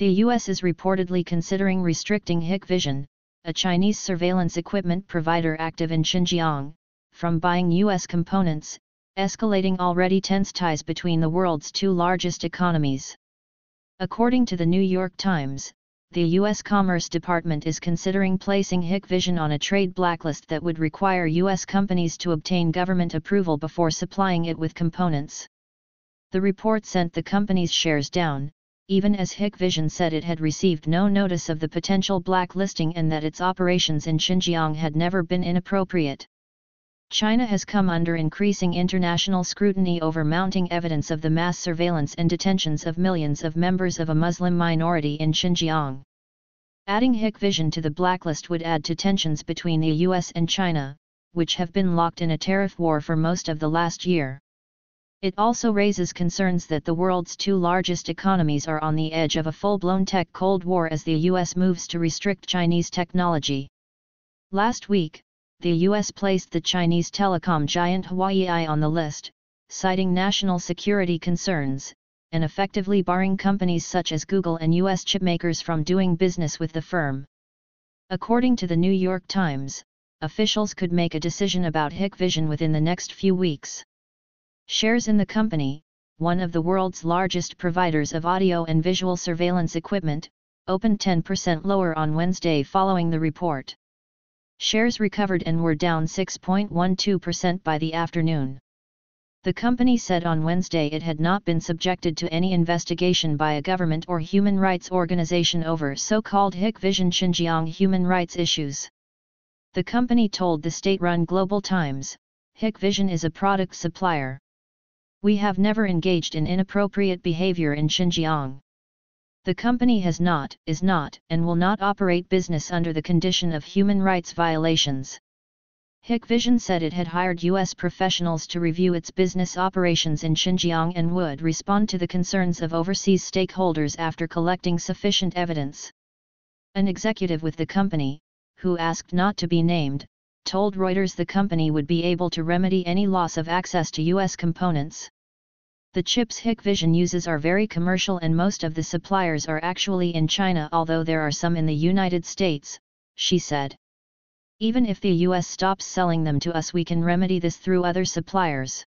The US is reportedly considering restricting Hikvision, a Chinese surveillance equipment provider active in Xinjiang, from buying US components, escalating already tense ties between the world's two largest economies. According to the New York Times, the U.S. Commerce Department is considering placing Hikvision on a trade blacklist that would require U.S. companies to obtain government approval before supplying it with components. The report sent the company's shares down, even as Hikvision said it had received no notice of the potential blacklisting and that its operations in Xinjiang had never been inappropriate. China has come under increasing international scrutiny over mounting evidence of the mass surveillance and detentions of millions of members of a Muslim minority in Xinjiang. Adding Hikvision to the blacklist would add to tensions between the US and China, which have been locked in a tariff war for most of the last year. It also raises concerns that the world's two largest economies are on the edge of a full-blown tech Cold War as the US moves to restrict Chinese technology. Last week, the US placed the Chinese telecom giant Huawei on the list, citing national security concerns, and effectively barring companies such as Google and US chipmakers from doing business with the firm. According to the New York Times, officials could make a decision about Hikvision within the next few weeks. Shares in the company, one of the world's largest providers of audio and visual surveillance equipment, opened 10% lower on Wednesday following the report. Shares recovered and were down 6.12% by the afternoon. The company said on Wednesday it had not been subjected to any investigation by a government or human rights organization over so-called Hikvision Xinjiang human rights issues. The company told the state-run Global Times, "Hikvision is a product supplier. We have never engaged in inappropriate behavior in Xinjiang. The company has not, is not, and will not operate business under the condition of human rights violations." Hikvision said it had hired U.S. professionals to review its business operations in Xinjiang and would respond to the concerns of overseas stakeholders after collecting sufficient evidence. An executive with the company, who asked not to be named, told Reuters the company would be able to remedy any loss of access to U.S. components. "The chips Hikvision uses are very commercial and most of the suppliers are actually in China, although there are some in the United States," she said. "Even if the US stops selling them to us, we can remedy this through other suppliers."